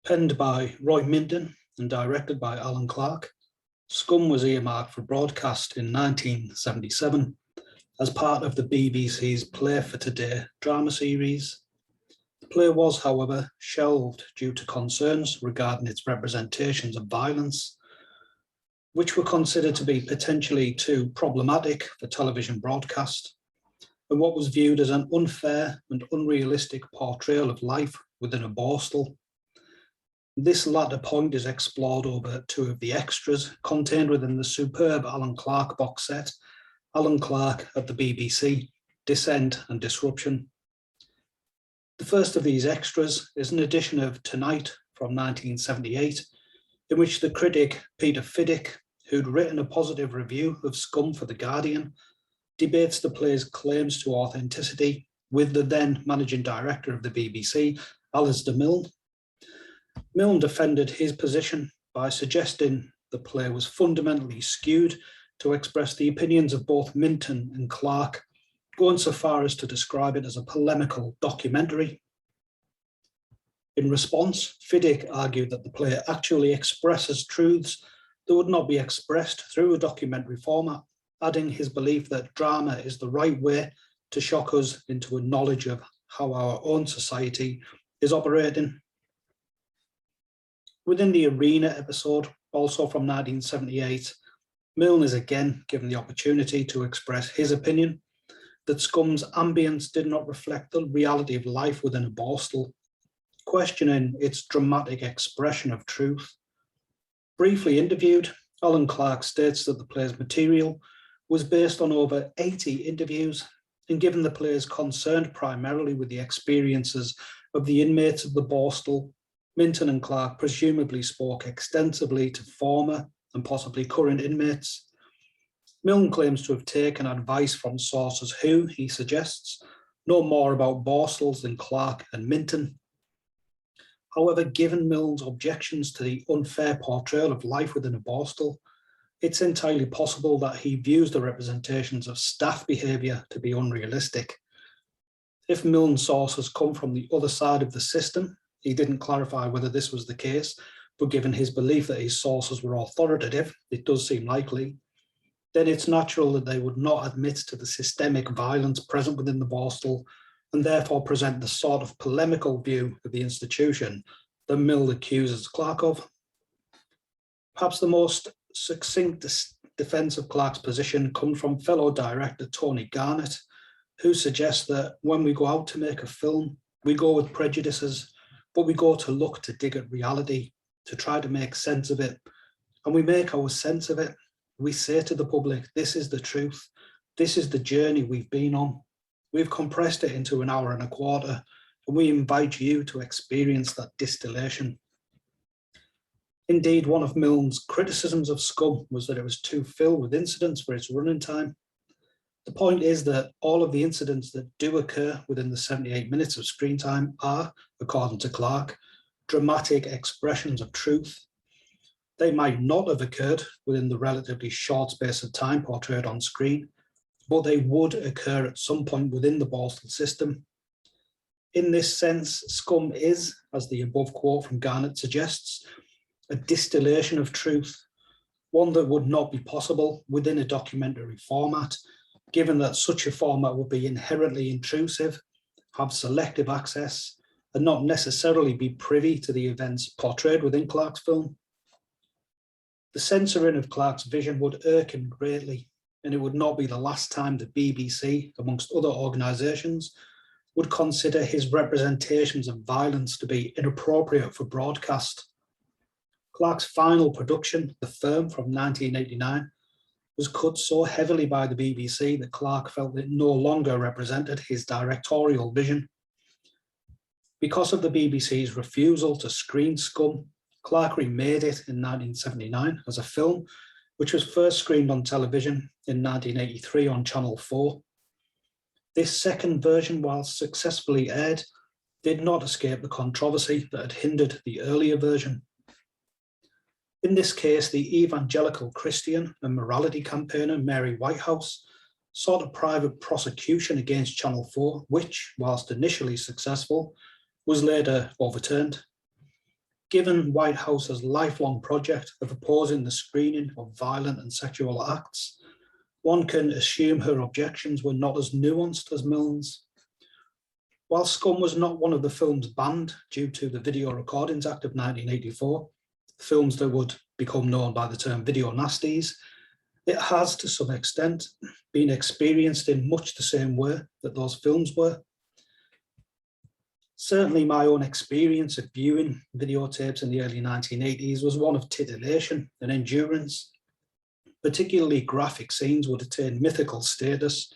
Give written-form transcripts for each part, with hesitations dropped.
Penned by Roy Minton and directed by Alan Clarke, Scum was earmarked for broadcast in 1977 as part of the BBC's Play for Today drama series. The play was, however, shelved due to concerns regarding its representations of violence, which were considered to be potentially too problematic for television broadcast, and what was viewed as an unfair and unrealistic portrayal of life within a borstal. This latter point is explored over two of the extras contained within the superb Alan Clarke box set, Alan Clarke at the BBC, Dissent and Disruption. The first of these extras is an edition of Tonight from 1978, in which the critic Peter Fiddick, who'd written a positive review of Scum for The Guardian, debates the play's claims to authenticity with the then managing director of the BBC, Alistair Milne. Milne defended his position by suggesting the play was fundamentally skewed to express the opinions of both Minton and Clarke, going so far as to describe it as a polemical documentary. In response, Fiddick argued that the play actually expresses truths that would not be expressed through a documentary format, adding his belief that drama is the right way to shock us into a knowledge of how our own society is operating. Within the Arena episode, also from 1978, Milne is again given the opportunity to express his opinion that Scum's ambience did not reflect the reality of life within a borstal, questioning its dramatic expression of truth. Briefly interviewed, Alan Clarke states that the play's material was based on over 80 interviews, and given the play is concerned primarily with the experiences of the inmates of the borstal, Minton and Clarke presumably spoke extensively to former and possibly current inmates. Milne claims to have taken advice from sources who, he suggests, know more about borstals than Clarke and Minton. However, given Milne's objections to the unfair portrayal of life within a borstal, it's entirely possible that he views the representations of staff behaviour to be unrealistic. If Milne's sources come from the other side of the system, he didn't clarify whether this was the case, but given his belief that his sources were authoritative, it does seem likely, then it's natural that they would not admit to the systemic violence present within the borstal and therefore present the sort of polemical view of the institution that Milne accuses Clarke of. Perhaps the most succinct defence of Clarke's position comes from fellow director Tony Garnett, who suggests that when we go out to make a film, we go with prejudices, but we go to look to dig at reality, to try to make sense of it. And we make our sense of it. We say to the public, this is the truth. This is the journey we've been on. We've compressed it into an hour and a quarter, and we invite you to experience that distillation. Indeed, one of Milne's criticisms of Scum was that it was too filled with incidents for its running time. The point is that all of the incidents that do occur within the 78 minutes of screen time are, according to Clarke, dramatic expressions of truth. They might not have occurred within the relatively short space of time portrayed on screen, but they would occur at some point within the borstal system. In this sense, Scum is, as the above quote from Garnett suggests, a distillation of truth, one that would not be possible within a documentary format, given that such a format would be inherently intrusive, have selective access, and not necessarily be privy to the events portrayed within Clarke's film. The censoring of Clarke's vision would irk him greatly, and it would not be the last time the BBC, amongst other organisations, would consider his representations of violence to be inappropriate for broadcast. Clarke's final production, The Firm from 1989, was cut so heavily by the BBC that Clarke felt it no longer represented his directorial vision. Because of the BBC's refusal to screen Scum, Clarke remade it in 1979 as a film, which was first screened on television in 1983 on Channel 4. This second version, while successfully aired, did not escape the controversy that had hindered the earlier version. In this case, the evangelical Christian and morality campaigner Mary Whitehouse sought a private prosecution against Channel 4, which, whilst initially successful, was later overturned. Given Whitehouse's lifelong project of opposing the screening of violent and sexual acts, one can assume her objections were not as nuanced as Milne's. While Scum was not one of the films banned due to the Video Recordings Act of 1984, films that would become known by the term video nasties, it has, to some extent, been experienced in much the same way that those films were. Certainly my own experience of viewing videotapes in the early 1980s was one of titillation and endurance. Particularly graphic scenes would attain mythical status,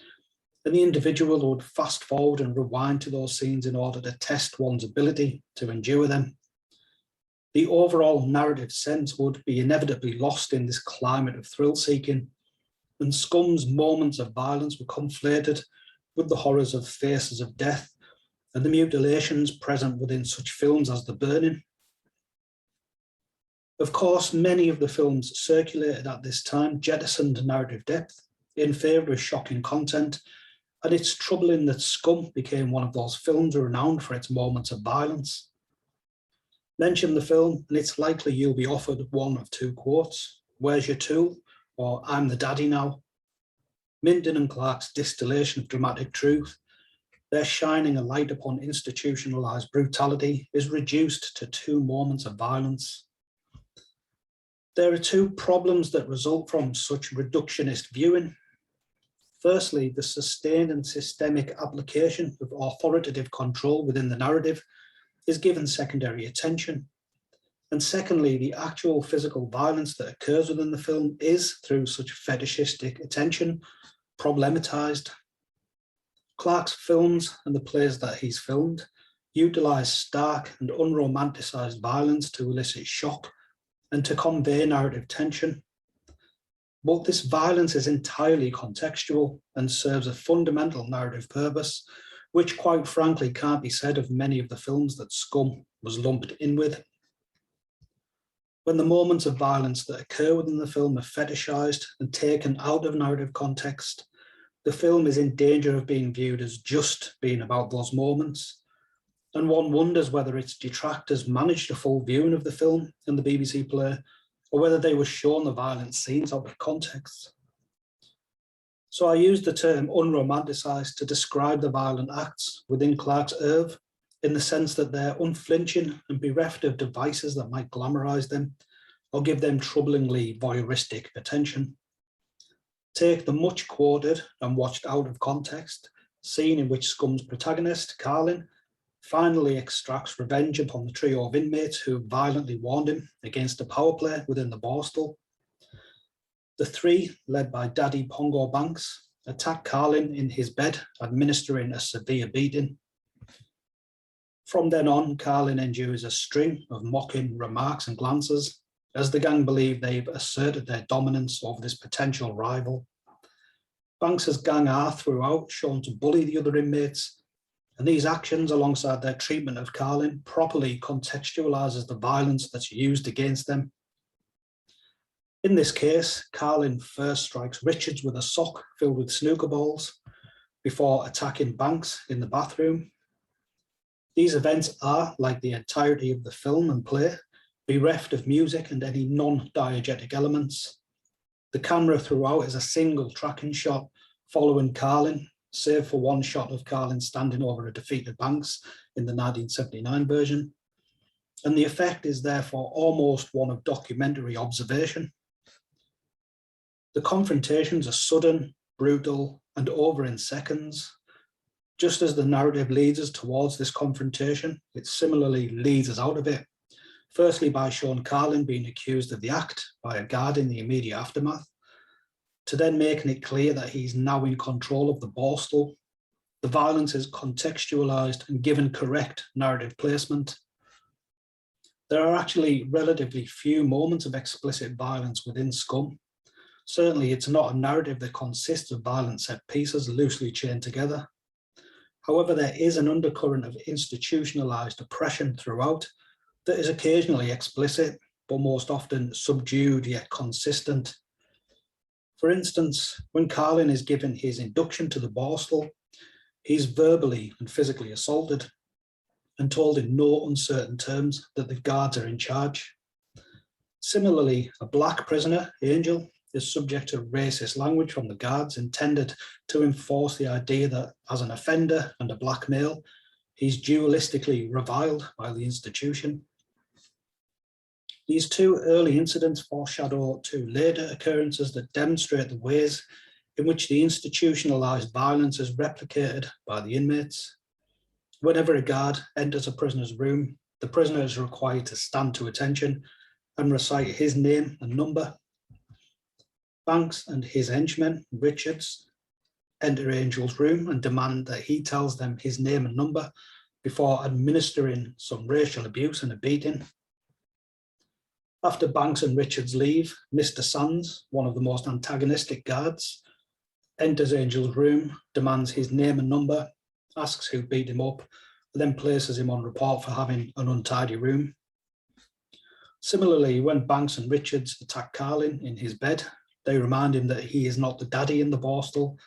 and the individual would fast forward and rewind to those scenes in order to test one's ability to endure them. The overall narrative sense would be inevitably lost in this climate of thrill-seeking, and Scum's moments of violence were conflated with the horrors of Faces of Death and the mutilations present within such films as The Burning. Of course, many of the films circulated at this time jettisoned narrative depth in favour of shocking content, and it's troubling that Scum became one of those films renowned for its moments of violence. Mention the film, and it's likely you'll be offered one of two quotes: "Where's your tool?" or "I'm the daddy now." Minton and Clarke's distillation of dramatic truth, their shining a light upon institutionalised brutality, is reduced to two moments of violence. There are two problems that result from such reductionist viewing. Firstly, the sustained and systemic application of authoritative control within the narrative is given secondary attention. And secondly, the actual physical violence that occurs within the film is, through such fetishistic attention, problematized. Clarke's films and the plays that he's filmed utilize stark and unromanticized violence to elicit shock and to convey narrative tension. But this violence is entirely contextual and serves a fundamental narrative purpose, which quite frankly can't be said of many of the films that Scum was lumped in with. When the moments of violence that occur within the film are fetishized and taken out of narrative context, the film is in danger of being viewed as just being about those moments. And one wonders whether its detractors managed a full viewing of the film in the BBC play, or whether they were shown the violent scenes out of context. So I use the term unromanticized to describe the violent acts within Clarke's oeuvre, in the sense that they're unflinching and bereft of devices that might glamorize them or give them troublingly voyeuristic attention. Take the much quoted and watched out of context scene in which Scum's protagonist, Carlin, finally extracts revenge upon the trio of inmates who violently warned him against a power play within the Borstal. The three, led by Daddy Pongo Banks, attack Carlin in his bed, administering a severe beating. From then on, Carlin endures a string of mocking remarks and glances, as the gang believe they've asserted their dominance over this potential rival. Banks's gang are throughout shown to bully the other inmates, and these actions, alongside their treatment of Carlin, properly contextualizes the violence that's used against them. In this case, Carlin first strikes Richards with a sock filled with snooker balls before attacking Banks in the bathroom. These events are, like the entirety of the film and play, bereft of music and any non-diegetic elements. The camera throughout is a single tracking shot following Carlin, save for one shot of Carlin standing over a defeated Banks in the 1979 version. And the effect is therefore almost one of documentary observation. The confrontations are sudden, brutal, and over in seconds. Just as the narrative leads us towards this confrontation, it similarly leads us out of it. Firstly, by showing Carlin being accused of the act by a guard in the immediate aftermath, to then making it clear that he's now in control of the Borstal. The violence is contextualized and given correct narrative placement. There are actually relatively few moments of explicit violence within Scum. Certainly, it's not a narrative that consists of violent set pieces loosely chained together. However, there is an undercurrent of institutionalized oppression throughout that is occasionally explicit, but most often subdued yet consistent. For instance, when Carlin is given his induction to the Borstal, he's verbally and physically assaulted. and told in no uncertain terms that the guards are in charge. Similarly, a black prisoner, Angel, is subject to racist language from the guards intended to enforce the idea that as an offender and a black male, he's dualistically reviled by the institution. These two early incidents foreshadow two later occurrences that demonstrate the ways in which the institutionalized violence is replicated by the inmates. Whenever a guard enters a prisoner's room, the prisoner is required to stand to attention and recite his name and number. Banks and his henchman, Richards, enter Angel's room and demand that he tells them his name and number before administering some racial abuse and a beating. After Banks and Richards leave, Mr. Sands, one of the most antagonistic guards, enters Angel's room, demands his name and number, asks who beat him up, and then places him on report for having an untidy room. Similarly, when Banks and Richards attack Carlin in his bed, they remind him that he is not the daddy in the Borstal,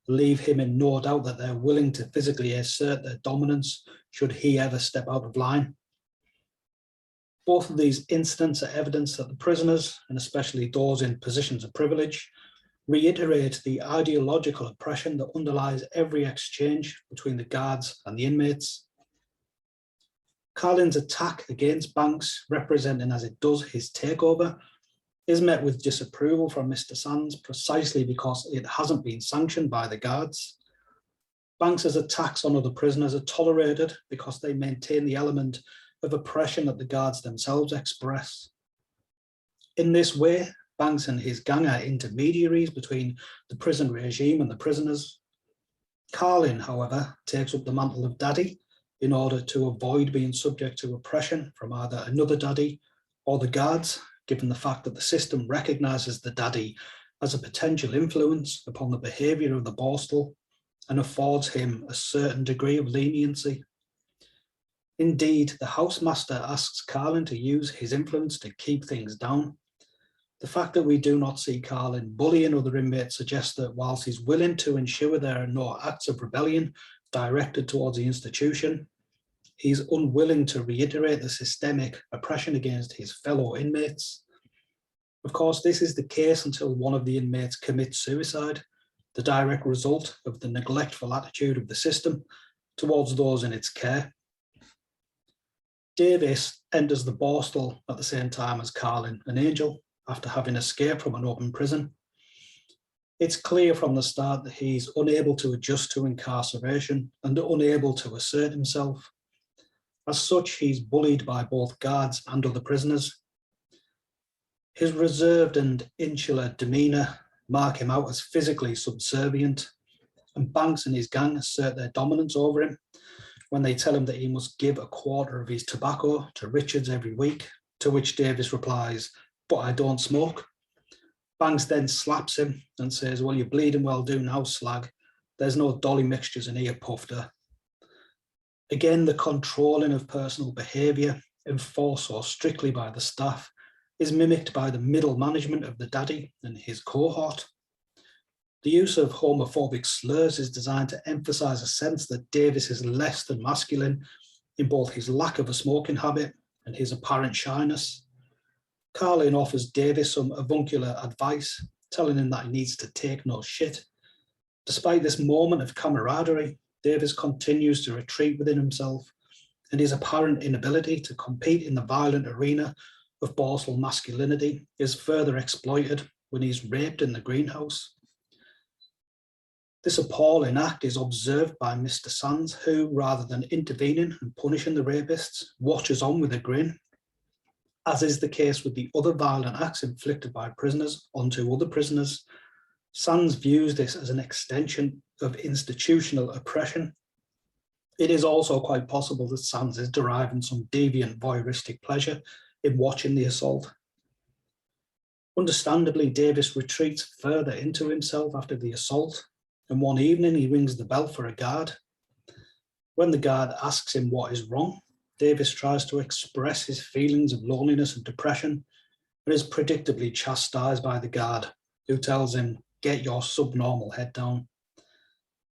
leave him in no doubt that they're willing to physically assert their dominance should he ever step out of line. Both of these incidents are evidence that the prisoners, and especially those in positions of privilege, reiterate the ideological oppression that underlies every exchange between the guards and the inmates. Carlin's attack against Banks, representing as it does his takeover, is met with disapproval from Mr. Sands precisely because it hasn't been sanctioned by the guards. Banks's attacks on other prisoners are tolerated because they maintain the element of oppression that the guards themselves express. In this way, Banks and his gang are intermediaries between the prison regime and the prisoners. Carlin, however, takes up the mantle of daddy in order to avoid being subject to oppression from either another daddy or the guards, given the fact that the system recognises the daddy as a potential influence upon the behaviour of the Borstal and affords him a certain degree of leniency. Indeed, the housemaster asks Carlin to use his influence to keep things down. The fact that we do not see Carlin bullying other inmates suggests that whilst he's willing to ensure there are no acts of rebellion directed towards the institution, he's unwilling to reiterate the systemic oppression against his fellow inmates. Of course, this is the case until one of the inmates commits suicide, the direct result of the neglectful attitude of the system towards those in its care. Davis enters the Borstal at the same time as Carlin and Angel, after having escaped from an open prison. It's clear from the start that he's unable to adjust to incarceration and unable to assert himself. As such, he's bullied by both guards and other prisoners. His reserved and insular demeanour mark him out as physically subservient, and Banks and his gang assert their dominance over him when they tell him that he must give a quarter of his tobacco to Richards every week, to which Davis replies, "But I don't smoke." Banks then slaps him and says, "Well, you're bleeding well do now, slag. There's no dolly mixtures in here, pufter." Again, the controlling of personal behaviour, enforced so strictly by the staff, is mimicked by the middle management of the daddy and his cohort. The use of homophobic slurs is designed to emphasise a sense that Davis is less than masculine in both his lack of a smoking habit and his apparent shyness. Carlin offers Davis some avuncular advice, telling him that he needs to take no shit. Despite this moment of camaraderie, Davis continues to retreat within himself, and his apparent inability to compete in the violent arena of Borstal masculinity is further exploited when he's raped in the greenhouse. This appalling act is observed by Mr. Sands, who, rather than intervening and punishing the rapists, watches on with a grin. As is the case with the other violent acts inflicted by prisoners onto other prisoners, Sands views this as an extension of institutional oppression. It is also quite possible that Sands is deriving some deviant voyeuristic pleasure in watching the assault. Understandably, Davis retreats further into himself after the assault, and one evening he rings the bell for a guard. When the guard asks him what is wrong, Davis tries to express his feelings of loneliness and depression, but is predictably chastised by the guard, who tells him, "Get your subnormal head down."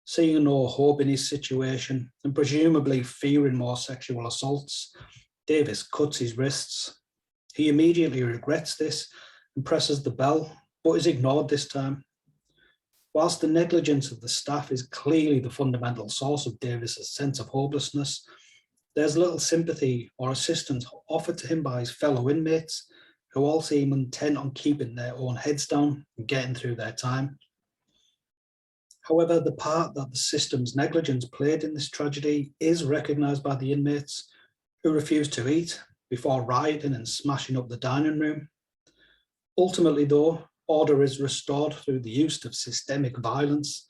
Seeing no hope in his situation and presumably fearing more sexual assaults, Davis cuts his wrists. He immediately regrets this and presses the bell, but is ignored this time. Whilst the negligence of the staff is clearly the fundamental source of Davis's sense of hopelessness, there's little sympathy or assistance offered to him by his fellow inmates, who all seem intent on keeping their own heads down and getting through their time. However, the part that the system's negligence played in this tragedy is recognised by the inmates, who refuse to eat before rioting and smashing up the dining room. Ultimately, though, order is restored through the use of systemic violence,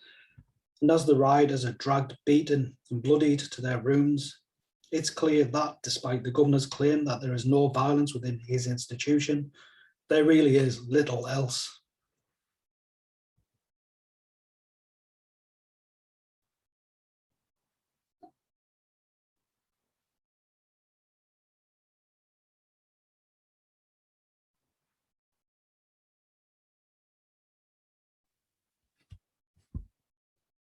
and as the rioters are dragged, beaten and bloodied to their rooms, it's clear that, despite the governor's claim that there is no violence within his institution, there really is little else.